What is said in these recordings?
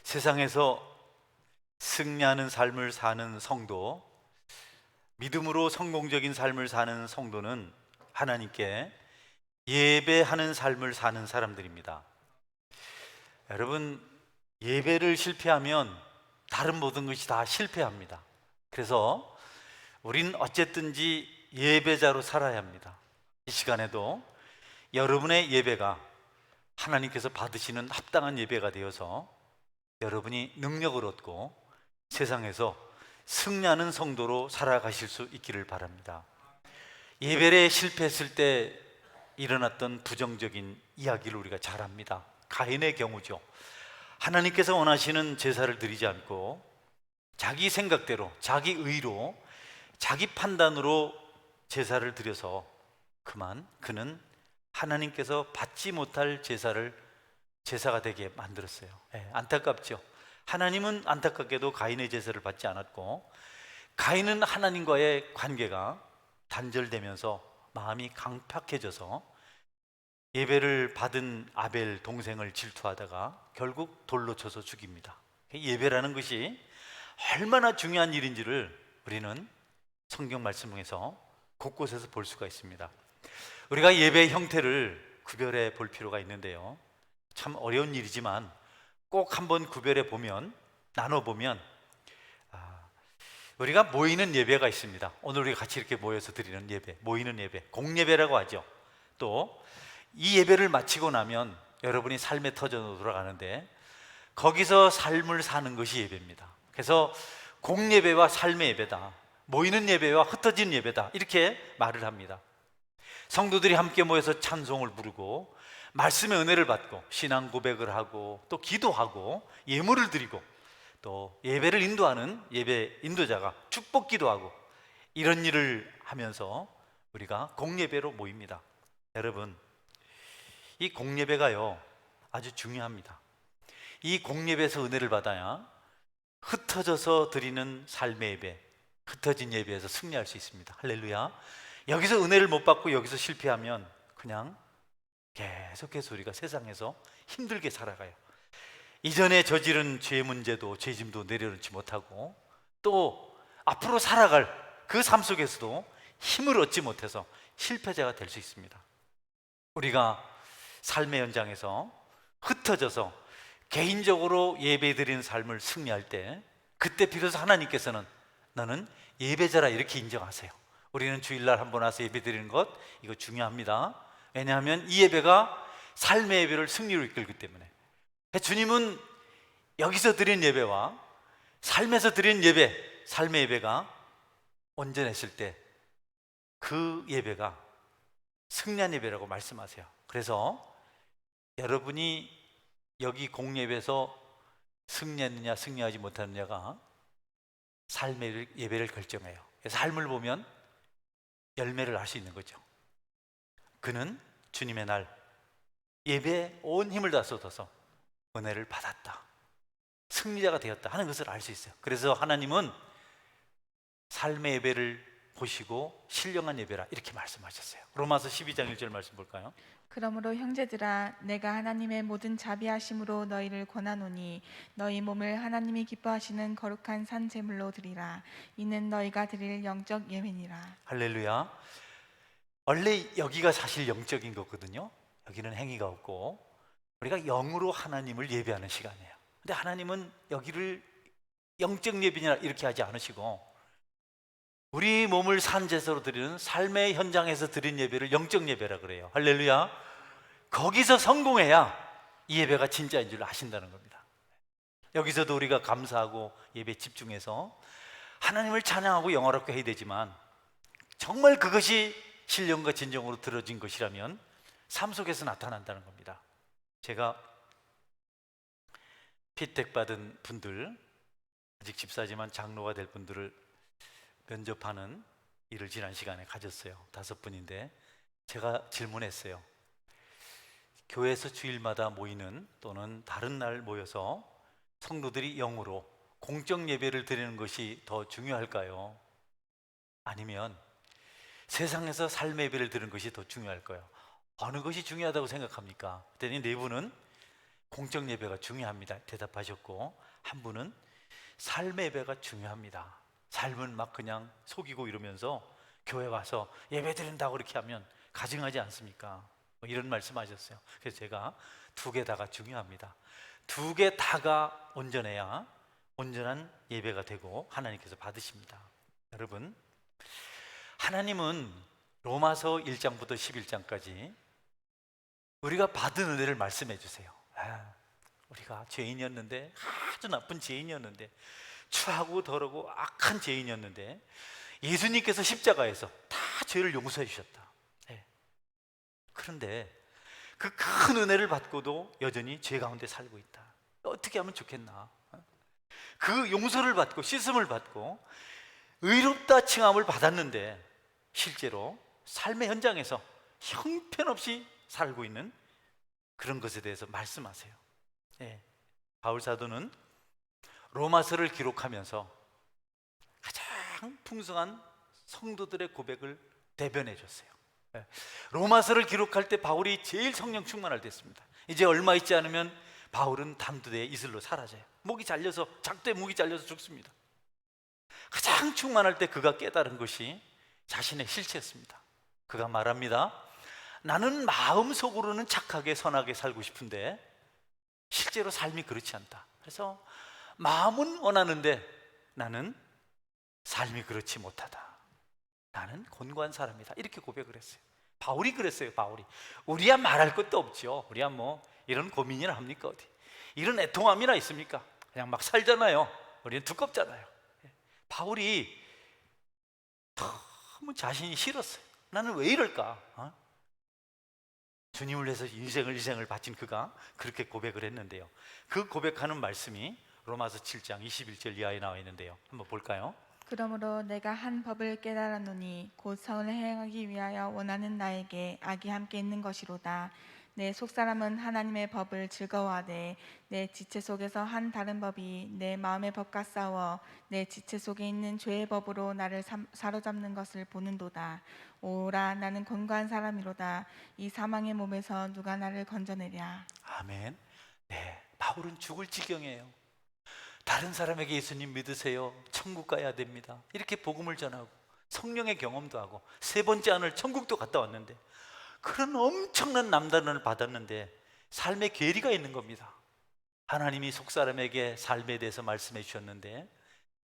세상에서 승리하는 삶을 사는 성도, 믿음으로 성공적인 삶을 사는 성도는 하나님께 예배하는 삶을 사는 사람들입니다. 여러분, 예배를 실패하면 다른 모든 것이 다 실패합니다. 그래서 우린 어쨌든지 예배자로 살아야 합니다. 이 시간에도 여러분의 예배가 하나님께서 받으시는 합당한 예배가 되어서 여러분이 능력을 얻고 세상에서 승리하는 성도로 살아가실 수 있기를 바랍니다. 예배에 실패했을 때 일어났던 부정적인 이야기를 우리가 잘 압니다. 가인의 경우죠. 하나님께서 원하시는 제사를 드리지 않고 자기 생각대로, 자기 의로, 자기 판단으로 제사를 드려서 그는 하나님께서 받지 못할 제사가 되게 만들었어요. 안타깝죠. 하나님은 안타깝게도 가인의 제사를 받지 않았고, 가인은 하나님과의 관계가 단절되면서 마음이 강팍해져서 예배를 받은 아벨 동생을 질투하다가 결국 돌로 쳐서 죽입니다. 예배라는 것이 얼마나 중요한 일인지를 우리는 성경 말씀에서 곳곳에서 볼 수가 있습니다. 우리가 예배의 형태를 구별해 볼 필요가 있는데요, 참 어려운 일이지만 꼭 한번 구별해 보면, 나눠보면 우리가 모이는 예배가 있습니다. 오늘 우리가 같이 이렇게 모여서 드리는 예배, 모이는 예배, 공예배라고 하죠. 또 이 예배를 마치고 나면 여러분이 삶의 터전으로 돌아가는데 거기서 삶을 사는 것이 예배입니다. 그래서 공예배와 삶의 예배다, 모이는 예배와 흩어진 예배다, 이렇게 말을 합니다. 성도들이 함께 모여서 찬송을 부르고 말씀의 은혜를 받고 신앙 고백을 하고 또 기도하고 예물을 드리고 또 예배를 인도하는 예배 인도자가 축복 기도하고 이런 일을 하면서 우리가 공예배로 모입니다. 여러분, 이 공예배가요 아주 중요합니다. 이 공예배에서 은혜를 받아야 흩어져서 드리는 삶의 예배, 흩어진 예배에서 승리할 수 있습니다. 할렐루야. 여기서 은혜를 못 받고 여기서 실패하면 그냥 계속해서 우리가 세상에서 힘들게 살아가요. 이전에 저지른 죄 문제도, 죄짐도 내려놓지 못하고 또 앞으로 살아갈 그 삶 속에서도 힘을 얻지 못해서 실패자가 될 수 있습니다. 우리가 삶의 현장에서 흩어져서 개인적으로 예배드리는 삶을 승리할 때, 그때 비로소 하나님께서는 너는 예배자라 이렇게 인정하세요. 우리는 주일날 한 번 와서 예배드리는 것, 이거 중요합니다. 왜냐하면 이 예배가 삶의 예배를 승리로 이끌기 때문에. 주님은 여기서 드린 예배와 삶에서 드린 예배, 삶의 예배가 온전했을 때 그 예배가 승리한 예배라고 말씀하세요. 그래서 여러분이 여기 공예배에서 승리했느냐 승리하지 못했느냐가 삶의 예배를 결정해요. 삶을 보면 열매를 알 수 있는 거죠. 그는 주님의 날 예배에 온 힘을 다 쏟아서 은혜를 받았다, 승리자가 되었다 하는 것을 알 수 있어요. 그래서 하나님은 삶의 예배를 보시고 신령한 예배라 이렇게 말씀하셨어요. 로마서 12장 1절 말씀 볼까요? 그러므로 형제들아, 내가 하나님의 모든 자비하심으로 너희를 권하노니 너희 몸을 하나님이 기뻐하시는 거룩한 산 제물로 드리라. 이는 너희가 드릴 영적 예배니라. 할렐루야. 원래 여기가 사실 영적인 거거든요. 여기는 행위가 없고 우리가 영으로 하나님을 예배하는 시간이에요. 근데 하나님은 여기를 영적 예배니라 이렇게 하지 않으시고 우리 몸을 산제사로 드리는 삶의 현장에서 드린 예배를 영적 예배라 그래요. 할렐루야. 거기서 성공해야 이 예배가 진짜인 줄 아신다는 겁니다. 여기서도 우리가 감사하고 예배 집중해서 하나님을 찬양하고 영화롭게 해야 되지만, 정말 그것이 신령과 진정으로 들어진 것이라면 삶 속에서 나타난다는 겁니다. 제가 피택받은 분들, 아직 집사지만 장로가 될 분들을 면접하는 일을 지난 시간에 가졌어요. 5분인데 제가 질문했어요. 교회에서 주일마다 모이는 또는 다른 날 모여서 성도들이 영으로 공적 예배를 드리는 것이 더 중요할까요? 아니면 세상에서 삶의 예배를 드리는 것이 더 중요할까요? 어느 것이 중요하다고 생각합니까? 그랬더니 네 분은 공적 예배가 중요합니다. 대답하셨고, 한 분은 삶의 예배가 중요합니다. 삶은 막 그냥 속이고 이러면서 교회 와서 예배 드린다고 그렇게 하면 가증하지 않습니까? 뭐 이런 말씀하셨어요. 그래서 제가 두 개 다가 중요합니다. 두 개 다가 온전해야 온전한 예배가 되고 하나님께서 받으십니다. 여러분, 하나님은 로마서 1장부터 11장까지 우리가 받은 은혜를 말씀해 주세요. 우리가 죄인이었는데, 아주 나쁜 죄인이었는데, 추하고 더러고 악한 죄인이었는데 예수님께서 십자가에서 다 죄를 용서해 주셨다. 그런데 그 큰 은혜를 받고도 여전히 죄 가운데 살고 있다. 어떻게 하면 좋겠나? 그 용서를 받고 씻음을 받고 의롭다 칭함을 받았는데 실제로 삶의 현장에서 형편없이 살고 있는 그런 것에 대해서 말씀하세요. 바울 사도는 로마서를 기록하면서 가장 풍성한 성도들의 고백을 대변해 줬어요. 로마서를 기록할 때 바울이 제일 성령 충만할 때였습니다. 이제 얼마 있지 않으면 바울은 담두대의 이슬로 사라져요. 목이 잘려서, 작두에 목이 잘려서 죽습니다. 가장 충만할 때 그가 깨달은 것이 자신의 실체였습니다. 그가 말합니다. 나는 마음속으로는 착하게 선하게 살고 싶은데 실제로 삶이 그렇지 않다. 그래서 마음은 원하는데 나는 삶이 그렇지 못하다. 나는 곤고한 사람이다. 이렇게 고백을 했어요. 바울이 그랬어요. 바울이. 우리야 말할 것도 없죠. 우리야 뭐 이런 고민이나 합니까? 어디 이런 애통함이나 있습니까? 그냥 막 살잖아요. 우리는 두껍잖아요. 바울이 너무 자신이 싫었어요. 나는 왜 이럴까? 주님을 위해서 인생을 바친 그가 그렇게 고백을 했는데요. 그 고백하는 말씀이 로마서 7장 21절 이하에 나와 있는데요. 한번 볼까요? 그러므로 내가 한 법을 깨달았노니 곧 선을 행하기 위하여 원하는 나에게 악이 함께 있는 것이로다. 내 속사람은 하나님의 법을 즐거워하되 내 지체 속에서 한 다른 법이 내 마음의 법과 싸워 내 지체 속에 있는 죄의 법으로 나를 사로잡는 것을 보는도다. 오라, 나는 곤고한 사람이로다. 이 사망의 몸에서 누가 나를 건져내랴. 아멘. 바울은 죽을 지경이에요. 다른 사람에게 예수님 믿으세요, 천국 가야 됩니다, 이렇게 복음을 전하고 성령의 경험도 하고 세 번째 안을 천국도 갔다 왔는데 그런 엄청난 남단을 받았는데 삶에 괴리가 있는 겁니다. 하나님이 속사람에게 삶에 대해서 말씀해 주셨는데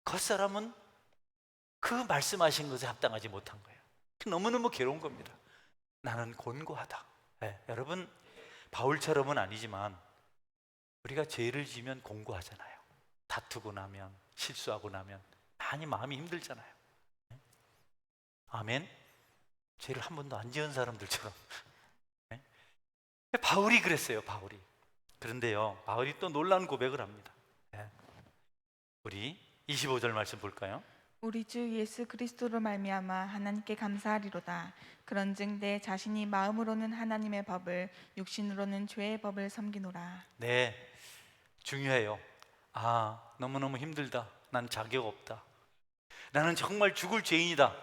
겉사람은 그 말씀하신 것에 합당하지 못한 거예요. 너무너무 괴로운 겁니다. 나는 곤고하다. 여러분, 바울처럼은 아니지만 우리가 죄를 지면 곤고하잖아요. 다투고 나면, 실수하고 나면 많이 마음이 힘들잖아요. 아멘. 죄를 한 번도 안 지은 사람들처럼. 바울이 그랬어요. 바울이. 그런데요, 바울이 또 놀라운 고백을 합니다. 우리 25절 말씀 볼까요? 우리 주 예수 그리스도로 말미암아 하나님께 감사하리로다. 그런즉 내 자신이 마음으로는 하나님의 법을, 육신으로는 죄의 법을 섬기노라. 네, 중요해요. 너무너무 힘들다. 난 자격 없다. 나는 정말 죽을 죄인이다.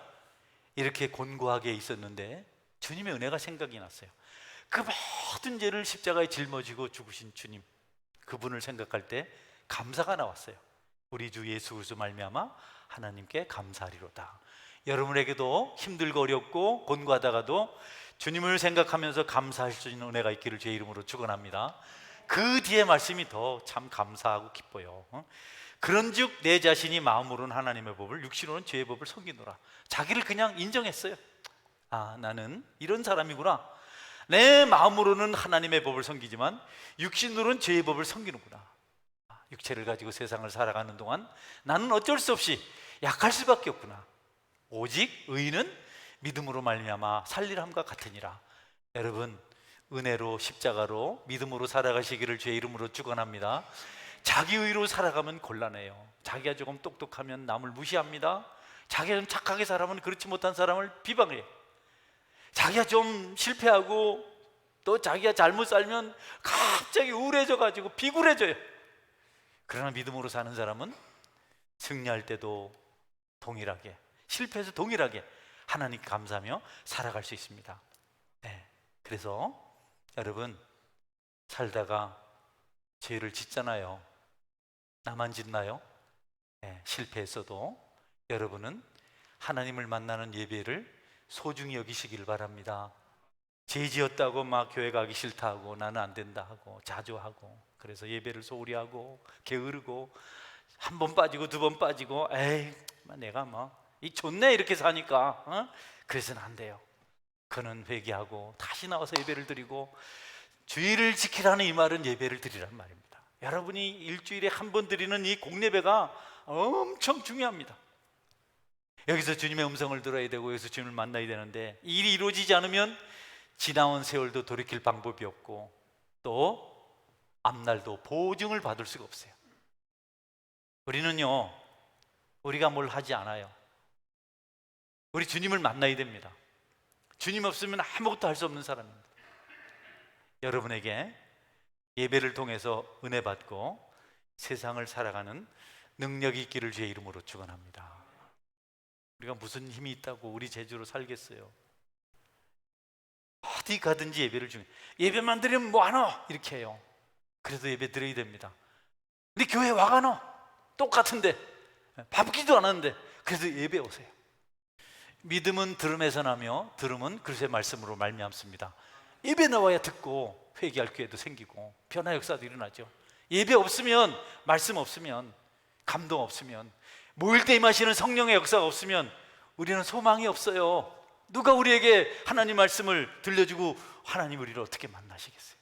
이렇게 곤고하게 있었는데 주님의 은혜가 생각이 났어요. 그 모든 죄를 십자가에 짊어지고 죽으신 주님, 그분을 생각할 때 감사가 나왔어요. 우리 주 예수 그리스도 말미암아 하나님께 감사하리로다. 여러분에게도 힘들고 어렵고 곤고하다가도 주님을 생각하면서 감사할 수 있는 은혜가 있기를 제 이름으로 축원합니다. 그 뒤에 말씀이 더 참 감사하고 기뻐요. 그런즉 내 자신이 마음으로는 하나님의 법을, 육신으로는 죄의 법을 섬기노라. 자기를 그냥 인정했어요. 나는 이런 사람이구나. 내 마음으로는 하나님의 법을 섬기지만 육신으로는 죄의 법을 섬기는구나. 육체를 가지고 세상을 살아가는 동안 나는 어쩔 수 없이 약할 수밖에 없구나. 오직 의인은 믿음으로 말미암아 살리람과 같으니라. 여러분, 은혜로 십자가로 믿음으로 살아가시기를 주의 이름으로 축원합니다. 자기 의로 살아가면 곤란해요. 자기가 조금 똑똑하면 남을 무시합니다. 자기가 좀 착하게 살아면 그렇지 못한 사람을 비방해요. 자기가 좀 실패하고 또 자기가 잘못 살면 갑자기 우울해져 가지고 비굴해져요. 그러나 믿음으로 사는 사람은 승리할 때도 동일하게, 실패해서 동일하게 하나님께 감사하며 살아갈 수 있습니다. 그래서 여러분, 살다가 죄를 짓잖아요. 나만 짓나요? 네, 실패했어도 여러분은 하나님을 만나는 예배를 소중히 여기시길 바랍니다. 죄 지었다고 막 교회 가기 싫다 하고 나는 안 된다 하고 자조하고 그래서 예배를 소홀히 하고 게으르고 한 번 빠지고 두 번 빠지고 에이 내가 이 좋네 이렇게 사니까 그래서는 안 돼요. 그는 회개하고 다시 나와서 예배를 드리고 주의를 지키라는 이 말은 예배를 드리란 말입니다. 여러분이 일주일에 한 번 드리는 이 공예배가 엄청 중요합니다. 여기서 주님의 음성을 들어야 되고 여기서 주님을 만나야 되는데 일이 이루어지지 않으면 지나온 세월도 돌이킬 방법이 없고 또 앞날도 보증을 받을 수가 없어요. 우리는요, 우리가 뭘 하지 않아요. 우리 주님을 만나야 됩니다. 주님 없으면 아무것도 할 수 없는 사람입니다. 여러분에게 예배를 통해서 은혜 받고 세상을 살아가는 능력이 있기를 주의 이름으로 축원합니다. 우리가 무슨 힘이 있다고 우리 재주로 살겠어요? 어디 가든지 예배를 중요해요. 예배만 드리면 뭐하노? 이렇게 해요. 그래도 예배 드려야 됩니다. 근데 교회 와가노? 똑같은데 바쁘기도 않았는데 그래도 예배 오세요. 믿음은 들음에서 나며 들음은 그리스도의 말씀으로 말미암습니다. 예배 나와야 듣고 회개할 기회도 생기고 변화 역사도 일어나죠. 예배 없으면 말씀 없으면 감동 없으면 모일 때 임하시는 성령의 역사가 없으면 우리는 소망이 없어요. 누가 우리에게 하나님 말씀을 들려주고 하나님 우리를 어떻게 만나시겠어요?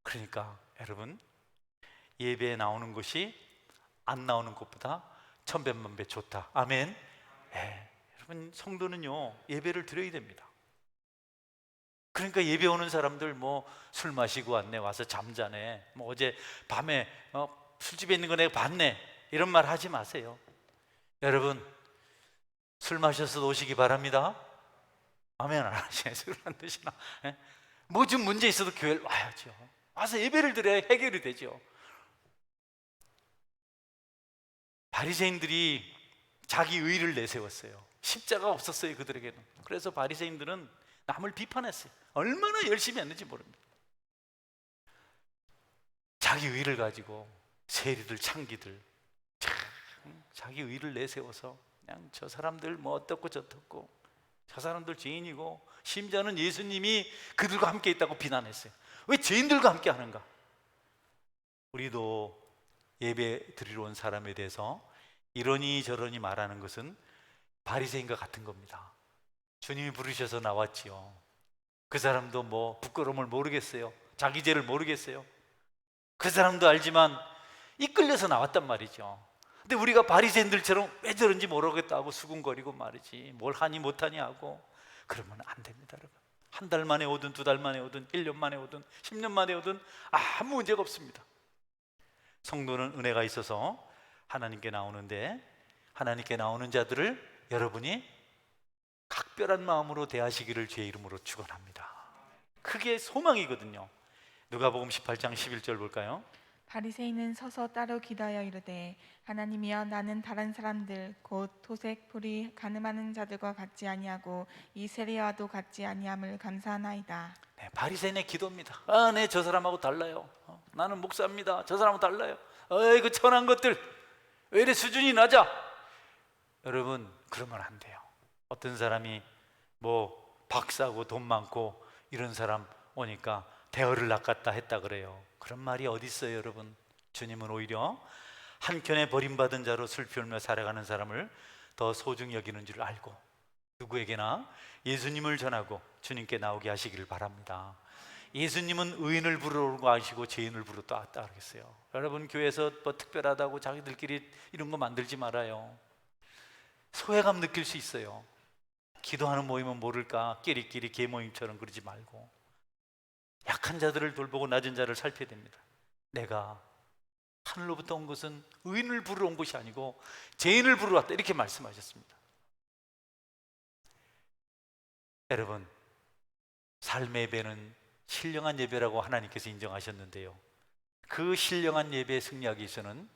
그러니까 여러분 예배에 나오는 것이 안 나오는 것보다 천배만 배 좋다. 아멘. 네. 여러분 성도는요 예배를 드려야 됩니다. 그러니까 예배 오는 사람들 술 마시고 왔네, 와서 잠자네, 어제 밤에 술집에 있는 거 내가 봤네 이런 말 하지 마세요. 여러분 술 마셔서 오시기 바랍니다. 아멘. 안 하시네. 술 안 드시나? 뭐 좀 문제 있어도 교회를 와야죠. 와서 예배를 드려야 해결이 되죠. 바리새인들이 자기 의를 내세웠어요. 십자가 없었어요 그들에게는. 그래서 바리새인들은 남을 비판했어요. 얼마나 열심히 했는지 모릅니다. 자기 의를 가지고 세리들 창기들 자기 의를 내세워서 그냥 저 사람들 어떻고 저떻고 저 사람들 죄인이고 심지어는 예수님이 그들과 함께 있다고 비난했어요. 왜 죄인들과 함께 하는가? 우리도 예배 드리러 온 사람에 대해서 이러니 저러니 말하는 것은 바리새인과 같은 겁니다. 주님이 부르셔서 나왔지요. 그 사람도 부끄러움을 모르겠어요. 자기 죄를 모르겠어요. 그 사람도 알지만 이끌려서 나왔단 말이죠. 근데 우리가 바리새인들처럼 왜 저런지 모르겠다 하고 수군거리고 말이지 뭘 하니 못하니 하고 그러면 안 됩니다. 여러분 한 달 만에 오든 두 달 만에 오든 1년 만에 오든 10년 만에 오든 아무 문제가 없습니다. 성도는 은혜가 있어서 하나님께 나오는데 하나님께 나오는 자들을 여러분이 각별한 마음으로 대하시기를 주의 이름으로 축원합니다. 그게 소망이거든요. 누가복음 18장 11절 볼까요? 바리새인은 서서 따로 기도하여 이르되 하나님이여 나는 다른 사람들 곧 토색 불이 가늠하는 자들과 같지 아니하고 이 세리와도 같지 아니함을 감사하나이다. 네, 바리새인의 기도입니다. 네, 저 사람하고 달라요. 나는 목사입니다. 저 사람하고 달라요. 그 천한 것들 왜 이래 수준이 낮아? 여러분 그러면 안 돼요. 어떤 사람이 박사고 돈 많고 이런 사람 오니까 대어를 낚았다 했다 그래요. 그런 말이 어디 있어요 여러분? 주님은 오히려 한켠에 버림받은 자로 슬피 울며 살아가는 사람을 더 소중히 여기는 줄 알고 누구에게나 예수님을 전하고 주님께 나오게 하시기를 바랍니다. 예수님은 의인을 부르러 오고 하시고 죄인을 부르러 왔다 그러겠어요. 여러분 교회에서 특별하다고 자기들끼리 이런 거 만들지 말아요. 소외감 느낄 수 있어요. 기도하는 모임은 모를까 끼리끼리 개모임처럼 그러지 말고 약한 자들을 돌보고 낮은 자를 살펴야 됩니다. 내가 하늘로부터 온 것은 의인을 부르러 온 것이 아니고 죄인을 부르러 왔다 이렇게 말씀하셨습니다. 여러분 삶의 예배는 신령한 예배라고 하나님께서 인정하셨는데요, 그 신령한 예배에 승리하기 위해서는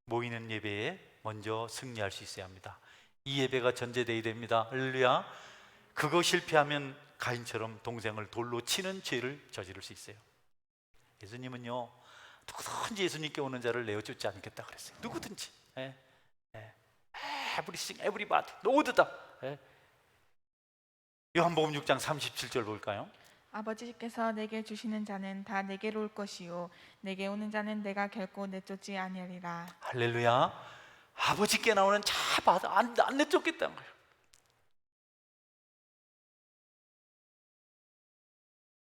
모이는 예배에 먼저 승리할 수 있어야 합니다. 이 예배가 전제되어야 됩니다. 할렐루야. 그거 실패하면 가인처럼 동생을 돌로 치는 죄를 저지를 수 있어요. 예수님은요 누구든지 예수님께 오는 자를 내어주지 않겠다 그랬어요. 누구든지. 예. 예. Everything, everybody, 모두 다. 예. 요한복음 6장 37절 볼까요? 아버지께서 내게 주시는 자는 다 내게로 올 것이요 내게 오는 자는 내가 결코 내쫓지 아니하리라. 할렐루야. 아버지께 나오는 자 받아 안 내쫓겠다는 거예요.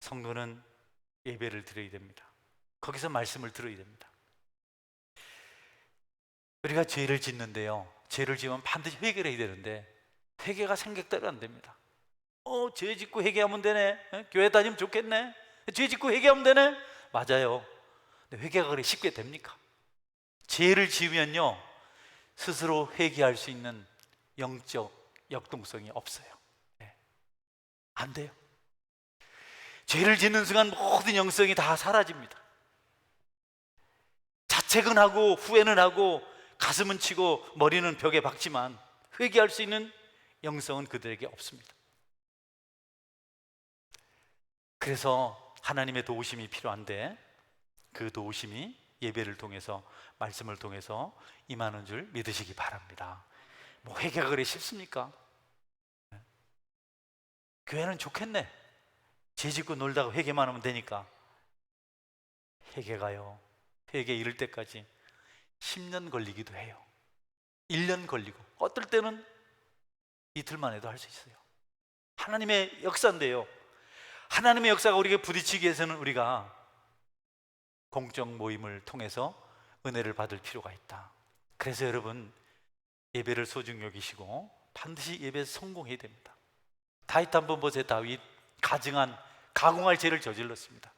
성도는 예배를 드려야 됩니다. 거기서 말씀을 들어야 됩니다. 우리가 죄를 짓는데요, 죄를 지으면 반드시 회개를 해야 되는데 회개가 생각대로 안 됩니다. 죄 짓고 회개하면 되네, 교회 다니면 좋겠네, 죄 짓고 회개하면 되네. 맞아요. 근데 회개가 그래 쉽게 됩니까? 죄를 지으면요 스스로 회개할 수 있는 영적 역동성이 없어요. 네. 안 돼요. 죄를 짓는 순간 모든 영성이 다 사라집니다. 자책은 하고 후회는 하고 가슴은 치고 머리는 벽에 박지만 회개할 수 있는 영성은 그들에게 없습니다. 그래서 하나님의 도우심이 필요한데 그 도우심이 예배를 통해서 말씀을 통해서 임하는 줄 믿으시기 바랍니다. 뭐 회개가 그래 쉽습니까? 교회는 좋겠네, 죄 짓고 놀다가 회개만 하면 되니까. 회개가요, 회개 이를 때까지 10년 걸리기도 해요. 1년 걸리고 어떨 때는 이틀만 해도 할 수 있어요. 하나님의 역사인데요, 하나님의 역사가 우리에게 부딪히기 위해서는 우리가 공적 모임을 통해서 은혜를 받을 필요가 있다. 그래서 여러분 예배를 소중히 여기시고 반드시 예배에서 성공해야 됩니다. 다윗 한번 보세요. 다윗 가증할 죄를 저질렀습니다.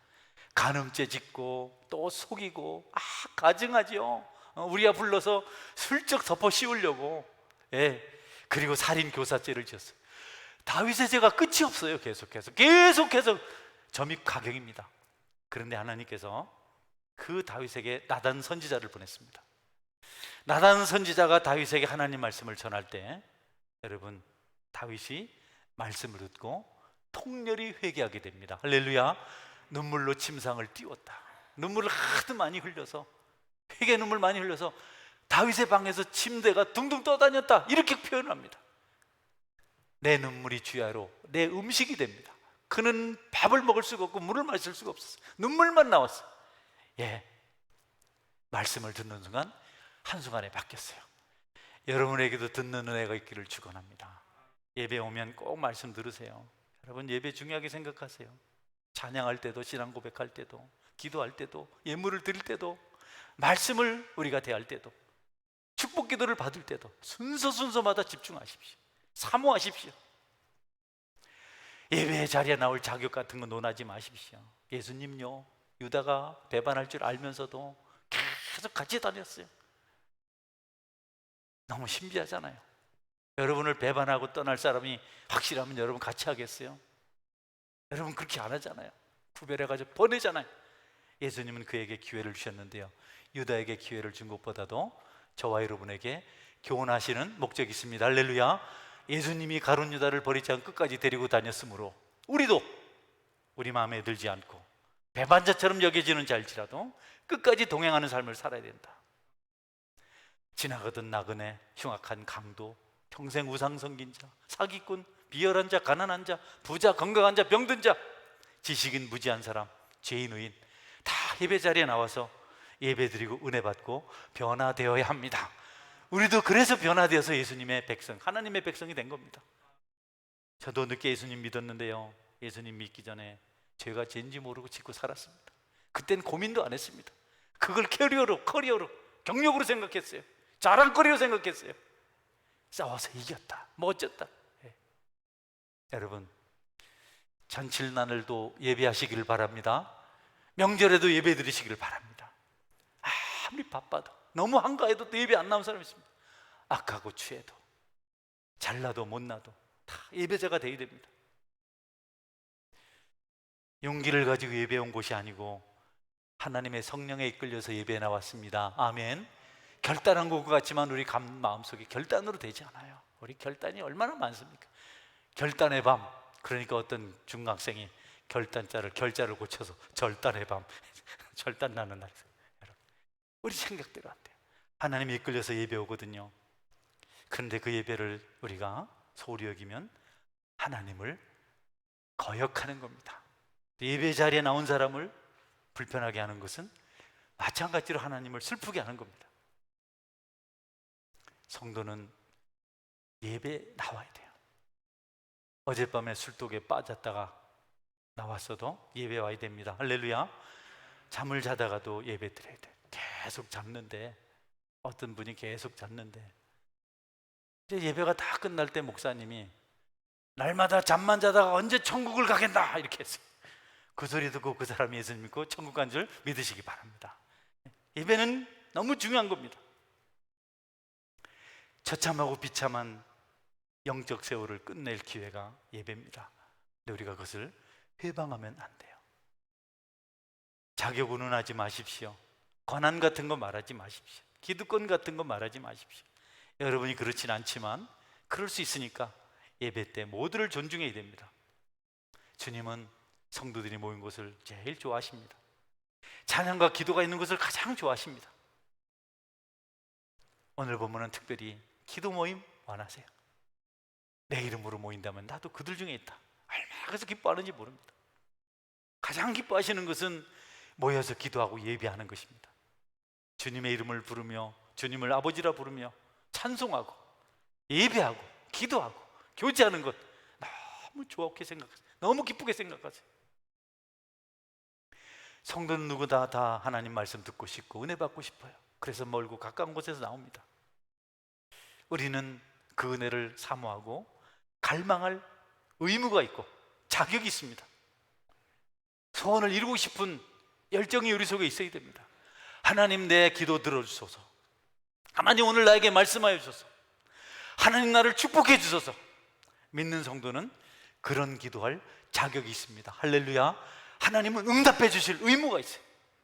간음죄 짓고 또 속이고 가증하죠. 우리가 불러서 슬쩍 덮어 씌우려고. 예. 그리고 살인 교사죄를 지었어요. 다윗의 죄가 끝이 없어요. 계속해서 점입 가경입니다. 그런데 하나님께서 그 다윗에게 나단 선지자를 보냈습니다. 나단 선지자가 다윗에게 하나님 말씀을 전할 때 여러분 다윗이 말씀을 듣고 통렬히 회개하게 됩니다. 할렐루야. 눈물로 침상을 띄웠다. 눈물을 하도 많이 흘려서, 회개 눈물 많이 흘려서 다윗의 방에서 침대가 둥둥 떠다녔다, 이렇게 표현합니다. 내 눈물이 주야로 내 음식이 됩니다. 그는 밥을 먹을 수가 없고 물을 마실 수가 없었어요. 눈물만 나왔어요. 예, 말씀을 듣는 순간 한순간에 바뀌었어요. 여러분에게도 듣는 은혜가 있기를 축원합니다. 예배 오면 꼭 말씀 들으세요. 여러분 예배 중요하게 생각하세요. 찬양할 때도, 신앙 고백할 때도, 기도할 때도, 예물을 드릴 때도, 말씀을 우리가 대할 때도, 축복 기도를 받을 때도 순서마다 집중하십시오. 사모하십시오. 예배 자리에 나올 자격 같은 거 논하지 마십시오. 예수님요, 유다가 배반할 줄 알면서도 계속 같이 다녔어요. 너무 신비하잖아요. 여러분을 배반하고 떠날 사람이 확실하면 여러분 같이 하겠어요? 여러분 그렇게 안 하잖아요. 구별해가지고 보내잖아요. 예수님은 그에게 기회를 주셨는데요, 유다에게 기회를 준 것보다도 저와 여러분에게 교훈하시는 목적이 있습니다. 할렐루야. 예수님이 가룟 유다를 버리지 않고 끝까지 데리고 다녔으므로 우리도 우리 마음에 들지 않고 배반자처럼 여겨지는 자일지라도 끝까지 동행하는 삶을 살아야 된다. 지나가던 나그네, 흉악한 강도, 평생 우상 섬긴 자, 사기꾼, 비열한 자, 가난한 자, 부자, 건강한 자, 병든 자, 지식인, 무지한 사람, 죄인, 의인 다 예배 자리에 나와서 예배드리고 은혜 받고 변화되어야 합니다. 우리도 그래서 변화되어서 예수님의 백성, 하나님의 백성이 된 겁니다. 저도 늦게 예수님 믿었는데요, 예수님 믿기 전에 죄가 죄인지 모르고 짓고 살았습니다. 그땐 고민도 안 했습니다. 그걸 커리어로 경력으로 생각했어요. 자랑거리로 생각했어요. 싸워서 이겼다, 멋졌다. 예. 여러분 잔칠나날도 예배하시기를 바랍니다. 명절에도 예배 드리시기를 바랍니다. 아무리 바빠도, 너무 한가해도 또 예배 안 나온 사람이 있습니다. 악하고 취해도, 잘나도 못나도 다 예배자가 되어야 됩니다. 용기를 가지고 예배 온 곳이 아니고 하나님의 성령에 이끌려서 예배에 나왔습니다. 아멘. 결단한 것 같지만 우리 마음속에 결단으로 되지 않아요. 우리 결단이 얼마나 많습니까? 결단의 밤. 그러니까 어떤 중학생이 결자를 고쳐서 절단의 밤 절단 나는 날. 우리 생각대로 안 돼요. 하나님이 이끌려서 예배 오거든요. 그런데 그 예배를 우리가 소홀히 여기면 하나님을 거역하는 겁니다. 예배 자리에 나온 사람을 불편하게 하는 것은 마찬가지로 하나님을 슬프게 하는 겁니다. 성도는 예배에 나와야 돼요. 어젯밤에 술독에 빠졌다가 나왔어도 예배 와야 됩니다. 할렐루야. 잠을 자다가도 예배 드려야 돼요. 계속 잡는데, 어떤 분이 계속 잤는데 이제 예배가 다 끝날 때 목사님이 날마다 잠만 자다가 언제 천국을 가겠나 이렇게 했어요. 그 소리 듣고 그 사람이 예수 믿고 천국 간 줄 믿으시기 바랍니다. 예배는 너무 중요한 겁니다. 처참하고 비참한 영적 세월을 끝낼 기회가 예배입니다. 근데 우리가 그것을 회방하면 안 돼요. 자격 운운하지 마십시오. 권한 같은 거 말하지 마십시오. 기득권 같은 거 말하지 마십시오. 여러분이 그렇진 않지만 그럴 수 있으니까 예배 때 모두를 존중해야 됩니다. 주님은 성도들이 모인 곳을 제일 좋아하십니다. 찬양과 기도가 있는 곳을 가장 좋아하십니다. 오늘 본문은 특별히 기도 모임 원하세요. 내 이름으로 모인다면 나도 그들 중에 있다. 얼마나 그래서 기뻐하는지 모릅니다. 가장 기뻐하시는 것은 모여서 기도하고 예배하는 것입니다. 주님의 이름을 부르며 주님을 아버지라 부르며 찬송하고 예배하고 기도하고 교제하는 것 너무 좋게 생각하세요. 너무 기쁘게 생각하세요. 성도는 누구나 다 하나님 말씀 듣고 싶고 은혜 받고 싶어요. 그래서 멀고 가까운 곳에서 나옵니다. 우리는 그 은혜를 사모하고 갈망할 의무가 있고 자격이 있습니다. 소원을 이루고 싶은 열정이 우리 속에 있어야 됩니다. 하나님 내 기도 들어주소서. 하나님 오늘 나에게 말씀하여 주소서. 하나님 나를 축복해 주소서. 믿는 성도는 그런 기도할 자격이 있습니다. 할렐루야. 하나님은 응답해 주실 의무가 있어요.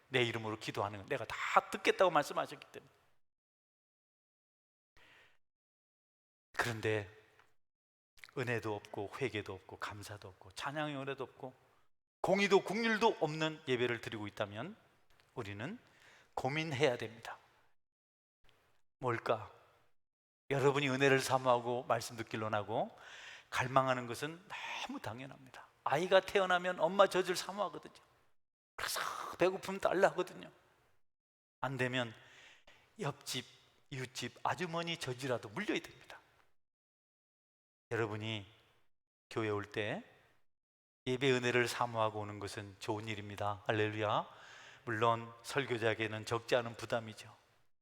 내 이름으로 기도하는 건 내가 다 듣겠다고 말씀하셨기 때문에. 그런데 은혜도 없고 회개도 없고 감사도 없고 찬양의 은혜도 없고 공의도 국률도 없는 예배를 드리고 있다면 우리는 고민해야 됩니다. 뭘까? 여러분이 은혜를 사모하고 말씀 듣기를 원하고 갈망하는 것은 너무 당연합니다. 아이가 태어나면 엄마 젖을 사모하거든요. 그래서 배고프면 달라 하거든요. 안 되면 옆집, 이웃집 아주머니 젖이라도 물려야 됩니다. 여러분이 교회 올 때 예배 은혜를 사모하고 오는 것은 좋은 일입니다. 할렐루야. 물론 설교자에게는 적지 않은 부담이죠.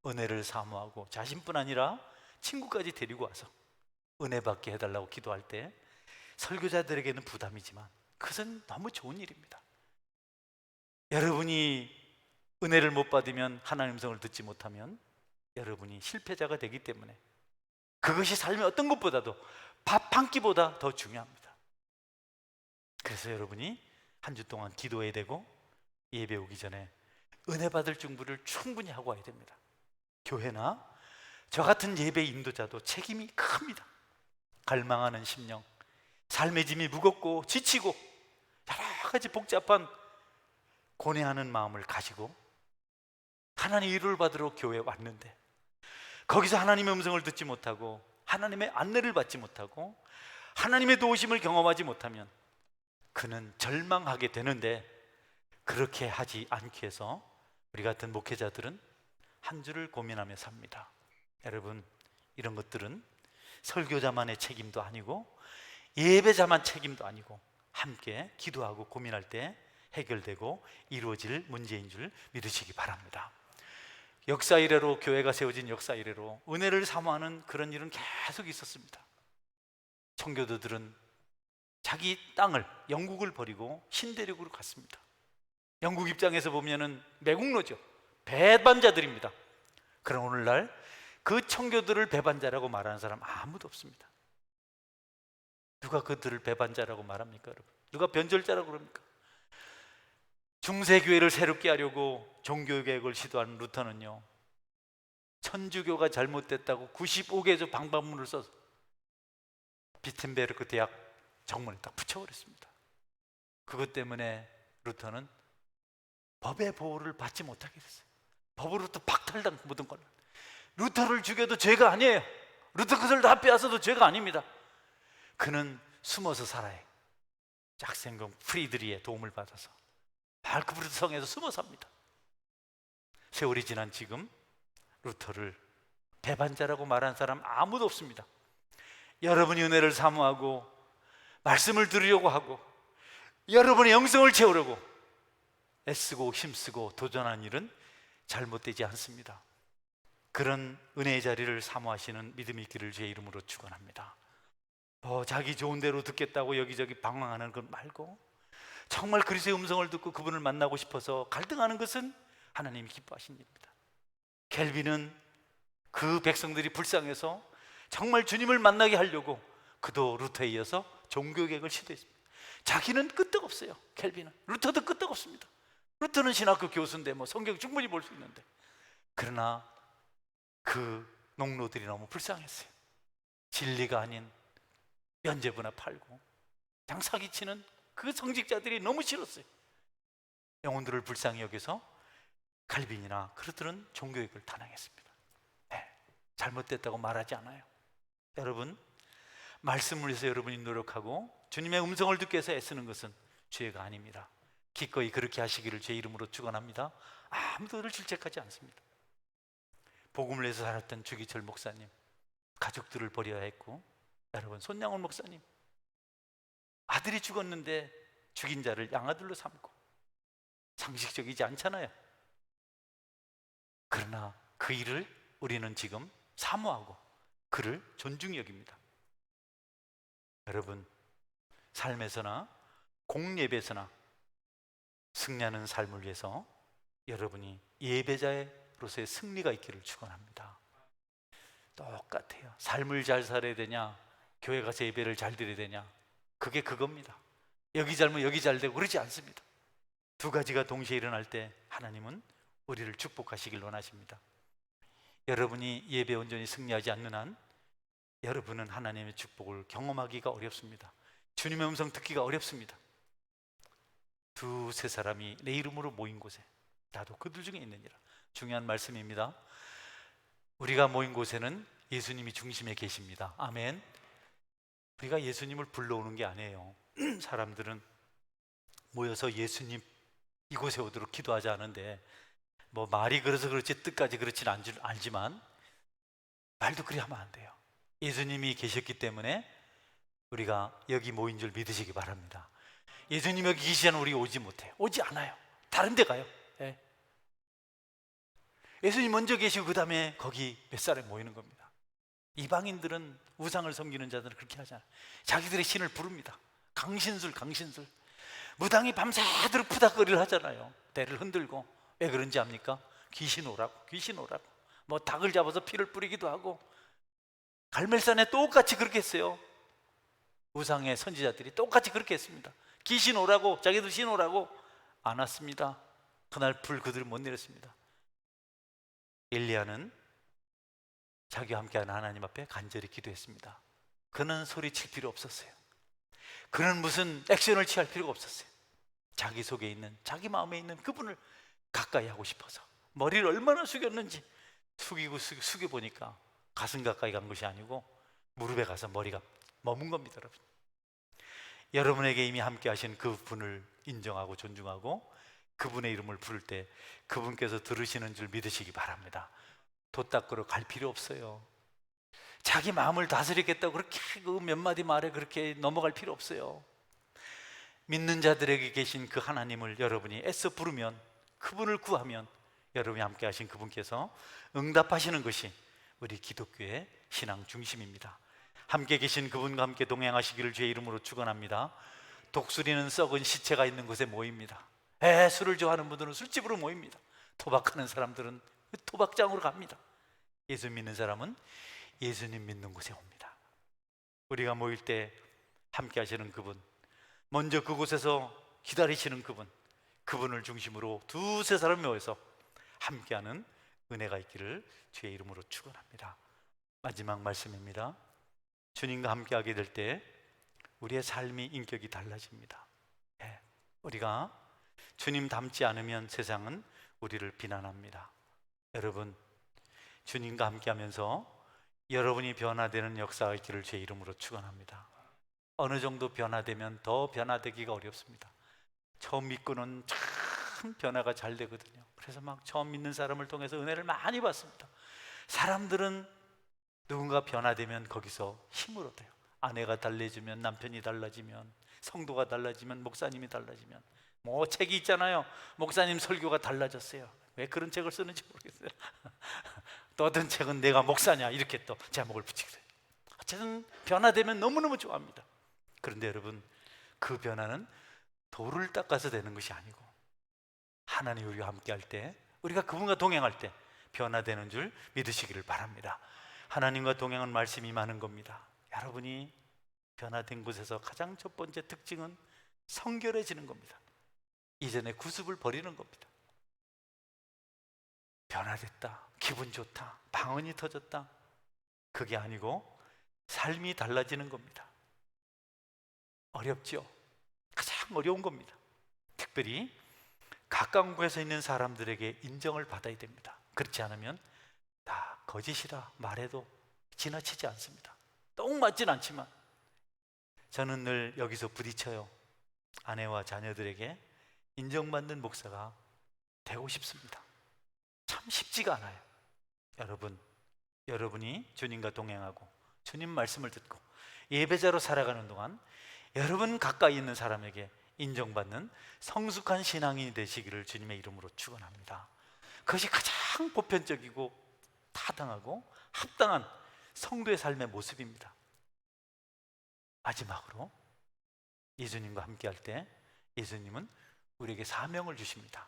은혜를 사모하고 자신뿐 아니라 친구까지 데리고 와서 은혜 받게 해달라고 기도할 때 설교자들에게는 부담이지만 그것은 너무 좋은 일입니다. 여러분이 은혜를 못 받으면 하나님 음성을 듣지 못하면 여러분이 실패자가 되기 때문에 그것이 삶의 어떤 것보다도 밥 한 끼보다 더 중요합니다. 그래서 여러분이 한 주 동안 기도해야 되고 예배 오기 전에 은혜 받을 준비를 충분히 하고 와야 됩니다. 교회나 저 같은 예배 인도자도 책임이 큽니다. 갈망하는 심령, 삶의 짐이 무겁고 지치고 여러 가지 복잡한 고뇌하는 마음을 가지고 하나님의 위로를 받으러 교회에 왔는데 거기서 하나님의 음성을 듣지 못하고 하나님의 안내를 받지 못하고 하나님의 도우심을 경험하지 못하면 그는 절망하게 되는데 그렇게 하지 않기 위해서 우리 같은 목회자들은 한 주를 고민하며 삽니다. 여러분, 이런 것들은 설교자만의 책임도 아니고 예배자만 책임도 아니고 함께 기도하고 고민할 때 해결되고 이루어질 문제인 줄 믿으시기 바랍니다. 역사 이래로 교회가 세워진 역사 이래로 은혜를 사모하는 그런 일은 계속 있었습니다. 청교도들은 자기 땅을 영국을 버리고 신대륙으로 갔습니다. 영국 입장에서 보면은 매국노죠. 배반자들입니다. 그럼 오늘날 그 청교도를 배반자라고 말하는 사람 아무도 없습니다. 누가 그들을 배반자라고 말합니까, 여러분? 누가 변절자라고 그럽니까? 중세교회를 새롭게 하려고 종교개혁을 시도하는 루터는요, 천주교가 잘못됐다고 95개조 방법문을 써서 비텐베르크 대학 정문에 딱 붙여버렸습니다. 그것 때문에 루터는 법의 보호를 받지 못하게 됐어요. 법으로부터 박탈당 모든 걸. 루터를 죽여도 죄가 아니에요. 루터 것을 다 빼앗아도 죄가 아닙니다. 그는 숨어서 살아요. 짝생공 프리드리의 도움을 받아서 발크푸르트 성에서 숨어 삽니다. 세월이 지난 지금 루터를 배반자라고 말한 사람 아무도 없습니다. 여러분이 은혜를 사모하고 말씀을 들으려고 하고 여러분의 영성을 채우려고 애쓰고 힘쓰고 도전한 일은 잘못되지 않습니다. 그런 은혜의 자리를 사모하시는 믿음이 있기를 주의 이름으로 축원합니다. 자기 좋은 대로 듣겠다고 여기저기 방황하는 것 말고 정말 그리스도의 음성을 듣고 그분을 만나고 싶어서 갈등하는 것은 하나님이 기뻐하신 일입니다. 켈빈은 그 백성들이 불쌍해서 정말 주님을 만나게 하려고 그도 루터에 이어서 종교개혁을 시도했습니다. 자기는 끄떡없어요. 켈빈은. 루터도 끄떡없습니다. 루터는 신학교 교수인데 성경 충분히 볼 수 있는데, 그러나 그 농노들이 너무 불쌍했어요. 진리가 아닌 면죄부나 팔고 장사기치는 그 성직자들이 너무 싫었어요. 영혼들을 불쌍히 여겨서 칼빈이나 그들은 종교개혁을 단행했습니다. 잘못됐다고 말하지 않아요. 여러분, 말씀을 위해서 여러분이 노력하고 주님의 음성을 듣기 위해서 애쓰는 것은 죄가 아닙니다. 기꺼이 그렇게 하시기를 제 이름으로 축원합니다. 아무도 그를 질책하지 않습니다. 복음을 위해서 살았던 주기철 목사님, 가족들을 버려야 했고, 여러분 손양원 목사님, 아들이 죽었는데 죽인 자를 양아들로 삼고, 상식적이지 않잖아요. 그러나 그 일을 우리는 지금 사모하고 그를 존중히 여깁니다. 여러분, 삶에서나 공예배에서나 승리하는 삶을 위해서 여러분이 예배자로서의 승리가 있기를 축원합니다. 똑같아요. 삶을 잘 살아야 되냐, 교회 가서 예배를 잘 드려야 되냐, 그게 그겁니다. 여기 잘못 여기 잘 되고 그러지 않습니다. 두 가지가 동시에 일어날 때 하나님은 우리를 축복하시길 원하십니다. 여러분이 예배 온전히 승리하지 않는 한 여러분은 하나님의 축복을 경험하기가 어렵습니다. 주님의 음성 듣기가 어렵습니다. 두세 사람이 내 이름으로 모인 곳에 나도 그들 중에 있느니라. 중요한 말씀입니다. 우리가 모인 곳에는 예수님이 중심에 계십니다. 아멘. 우리가 예수님을 불러오는 게 아니에요. 사람들은 모여서 예수님 이곳에 오도록 기도하지 않은데, 말이 그래서 그렇지 뜻까지 그렇지는 알지만 말도 그리 하면 안 돼요. 예수님이 계셨기 때문에 우리가 여기 모인 줄 믿으시기 바랍니다. 예수님 여기 계시면 우리 오지 못해요. 오지 않아요. 다른 데 가요. 예수님 먼저 계시고 그 다음에 거기 몇 사람이 모이는 겁니다. 이방인들은 우상을 섬기는 자들은 그렇게 하잖아요. 자기들의 신을 부릅니다. 강신술 무당이 밤새도록 푸닥거리를 하잖아요. 대를 흔들고. 왜 그런지 압니까? 귀신 오라고. 닭을 잡아서 피를 뿌리기도 하고, 갈멜산에 똑같이 그렇게 했어요. 우상의 선지자들이 똑같이 그렇게 했습니다. 귀신 오라고, 자기들 신 오라고 안 왔습니다. 그날 불 그들을 못 내렸습니다. 엘리야는 자기와 함께하는 하나님 앞에 간절히 기도했습니다. 그는 소리칠 필요 없었어요. 그는 무슨 액션을 취할 필요가 없었어요. 자기 속에 있는, 자기 마음에 있는 그분을 가까이 하고 싶어서 머리를 얼마나 숙였는지 숙여보니까 가슴 가까이 간 것이 아니고 무릎에 가서 머리가 머문 겁니다. 여러분, 여러분에게 이미 함께 하신 그분을 인정하고 존중하고 그분의 이름을 부를 때 그분께서 들으시는 줄 믿으시기 바랍니다. 도 닦으러 갈 필요 없어요. 자기 마음을 다스리겠다고 그렇게 그 몇 마디 말에 그렇게 넘어갈 필요 없어요. 믿는 자들에게 계신 그 하나님을 여러분이 애써 부르면, 그분을 구하면 여러분이 함께 하신 그분께서 응답하시는 것이 우리 기독교의 신앙 중심입니다. 함께 계신 그분과 함께 동행하시기를 주의 이름으로 축원합니다. 독수리는 썩은 시체가 있는 곳에 모입니다. 술을 좋아하는 분들은 술집으로 모입니다. 도박하는 사람들은 도박장으로 갑니다. 예수 믿는 사람은 예수님 믿는 곳에 옵니다. 우리가 모일 때 함께 하시는 그분, 먼저 그곳에서 기다리시는 그분을 중심으로 두세 사람이 모여서 함께하는 은혜가 있기를 주의 이름으로 축원합니다. 마지막 말씀입니다. 주님과 함께하게 될 때 우리의 삶이 인격이 달라집니다. 우리가 주님 닮지 않으면 세상은 우리를 비난합니다. 여러분, 주님과 함께하면서 여러분이 변화되는 역사가 있기를 제 이름으로 축원합니다. 어느 정도 변화되면 더 변화되기가 어렵습니다. 처음 믿고는 참 변화가 잘 되거든요. 그래서 막 처음 믿는 사람을 통해서 은혜를 많이 받습니다. 사람들은 누군가 변화되면 거기서 힘을 얻어요. 아내가 달라지면, 남편이 달라지면, 성도가 달라지면, 목사님이 달라지면, 뭐 책이 있잖아요. 목사님 설교가 달라졌어요. 왜 그런 책을 쓰는지 모르겠어요. 또 어떤 책은 내가 목사냐 이렇게 또 제목을 붙이게 돼요. 어쨌든 변화되면 너무너무 좋아합니다. 그런데 여러분, 그 변화는 돌을 닦아서 되는 것이 아니고 하나님 우리와 함께할 때, 우리가 그분과 동행할 때 변화되는 줄 믿으시기를 바랍니다. 하나님과 동행은 말씀이 많은 겁니다. 여러분이 변화된 곳에서 가장 첫 번째 특징은 성결해지는 겁니다. 이전에 구습을 버리는 겁니다. 변화됐다, 기분 좋다, 방언이 터졌다, 그게 아니고 삶이 달라지는 겁니다. 어렵죠? 가장 어려운 겁니다. 특별히 가까운 곳에 있는 사람들에게 인정을 받아야 됩니다. 그렇지 않으면 다 거짓이라 말해도 지나치지 않습니다. 똥 맞진 않지만 저는 늘 여기서 부딪혀요. 아내와 자녀들에게 인정받는 목사가 되고 싶습니다. 참 쉽지가 않아요. 여러분, 여러분이 주님과 동행하고 주님 말씀을 듣고 예배자로 살아가는 동안 여러분 가까이 있는 사람에게 인정받는 성숙한 신앙인이 되시기를 주님의 이름으로 축원합니다. 그것이 가장 보편적이고 타당하고 합당한 성도의 삶의 모습입니다. 마지막으로 예수님과 함께할 때 예수님은 우리에게 사명을 주십니다.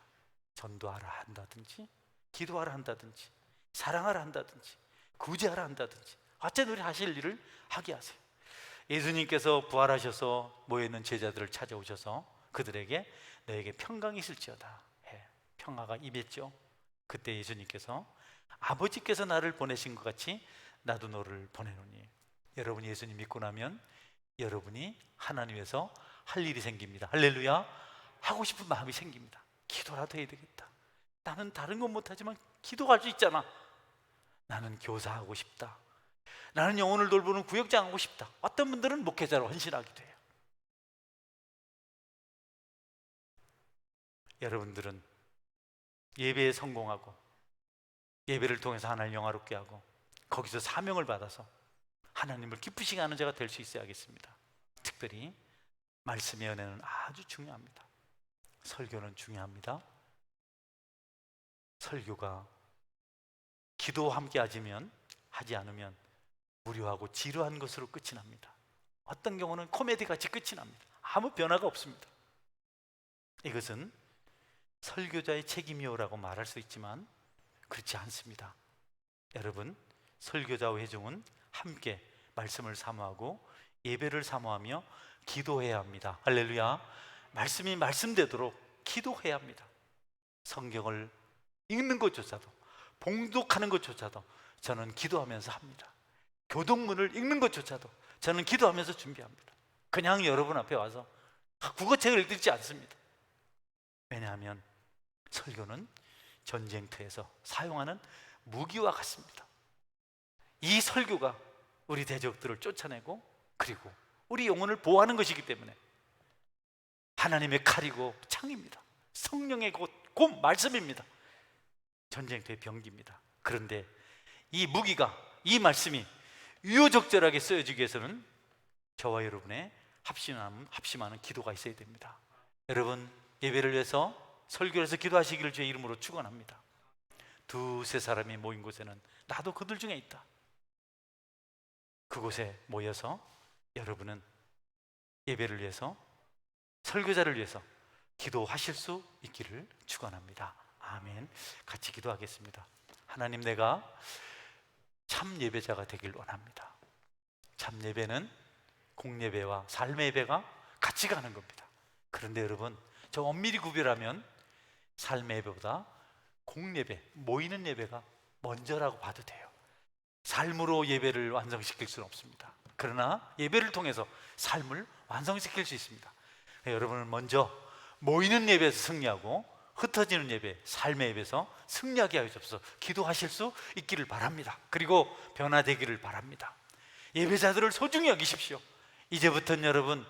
전도하라 한다든지, 기도하라 한다든지, 사랑하라 한다든지, 구제하라 한다든지, 어쨌든 우리 하실 일을 하게 하세요. 예수님께서 부활하셔서 모여있는 제자들을 찾아오셔서 그들에게 너에게 평강이 있을지어다 해 평화가 임했죠. 그때 예수님께서 아버지께서 나를 보내신 것 같이 나도 너를 보내노니, 여러분이 예수님 믿고 나면 여러분이 하나님에서 할 일이 생깁니다. 할렐루야. 하고 싶은 마음이 생깁니다. 기도라도 해야 되겠다. 나는 다른 건 못하지만 기도할 수 있잖아. 나는 교사하고 싶다. 나는 영혼을 돌보는 구역장 하고 싶다. 어떤 분들은 목회자로 헌신하기도 해요. 여러분들은 예배에 성공하고 예배를 통해서 하나님을 영화롭게 하고 거기서 사명을 받아서 하나님을 기쁘시게 하는 자가 될 수 있어야겠습니다. 특별히 말씀의 은혜는 아주 중요합니다. 설교는 중요합니다. 설교가 기도와 함께 하지 않으면 무료하고 지루한 것으로 끝이 납니다. 어떤 경우는 코미디같이 끝이 납니다. 아무 변화가 없습니다. 이것은 설교자의 책임이요라고 말할 수 있지만 그렇지 않습니다. 여러분, 설교자와 회중은 함께 말씀을 사모하고 예배를 사모하며 기도해야 합니다. 할렐루야. 말씀이 말씀되도록 기도해야 합니다. 성경을 읽는 것조차도, 봉독하는 것조차도 저는 기도하면서 합니다. 교동문을 읽는 것조차도 저는 기도하면서 준비합니다. 그냥 여러분 앞에 와서 국어책을 읽지 않습니다. 왜냐하면 설교는 전쟁터에서 사용하는 무기와 같습니다. 이 설교가 우리 대적들을 쫓아내고 그리고 우리 영혼을 보호하는 것이기 때문에 하나님의 칼이고 창입니다. 성령의 곧 말씀입니다. 전쟁터의 병기입니다. 그런데 이 무기가, 이 말씀이 유효적절하게 쓰여지기 위해서는 저와 여러분의 합심하는 기도가 있어야 됩니다. 여러분, 예배를 위해서 설교를 해서 기도하시기를 주의 이름으로 축원합니다. 두세 사람이 모인 곳에는 나도 그들 중에 있다. 그곳에 모여서 여러분은 예배를 위해서, 설교자를 위해서 기도하실 수 있기를 축원합니다. 아멘. 같이 기도하겠습니다. 하나님, 내가 참 예배자가 되길 원합니다. 참 예배는 공예배와 삶의 예배가 같이 가는 겁니다. 그런데 여러분, 저 엄밀히 구별하면 삶의 예배보다 공예배, 모이는 예배가 먼저라고 봐도 돼요. 삶으로 예배를 완성시킬 수는 없습니다. 그러나 예배를 통해서 삶을 완성시킬 수 있습니다. 여러분은 먼저 모이는 예배에서 승리하고 흩어지는 예배, 삶의 예배에서 승리하게 하여 주옵소서. 기도하실 수 있기를 바랍니다. 그리고 변화되기를 바랍니다. 예배자들을 소중히 여기십시오. 이제부터는 여러분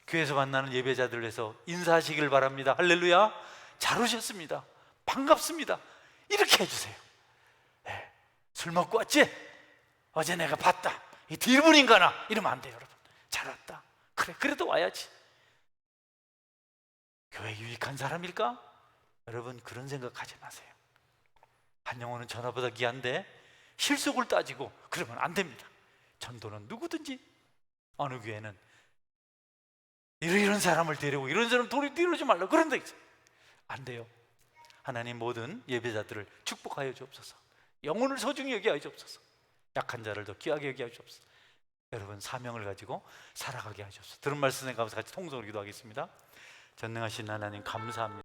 교회에서 만나는 예배자들을 위해서 인사하시길 바랍니다. 할렐루야. 잘 오셨습니다. 반갑습니다. 이렇게 해주세요. 네. 술 먹고 왔지? 어제 내가 봤다. 이 딜분인가나 이러면 안 돼요. 여러분 잘 왔다. 그래, 그래도 와야지. 교회 유익한 사람일까? 여러분 그런 생각하지 마세요. 한 영혼은 전화보다 귀한데 실속을 따지고 그러면 안 됩니다. 전도는 누구든지 어느 교회는 이런 사람을 데리고 이런 사람 데려오지 말라 그런 데 있어요. 안 돼요. 하나님 모든 예배자들을 축복하여 주옵소서. 영혼을 소중히 여기하여 주옵소서. 약한 자를 더 귀하게 여기하여 주옵소서. 여러분 사명을 가지고 살아가게 하옵소서. 들은 말씀에 감사해서 같이 통성으로 기도하겠습니다. 전능하신 하나님 감사합니다.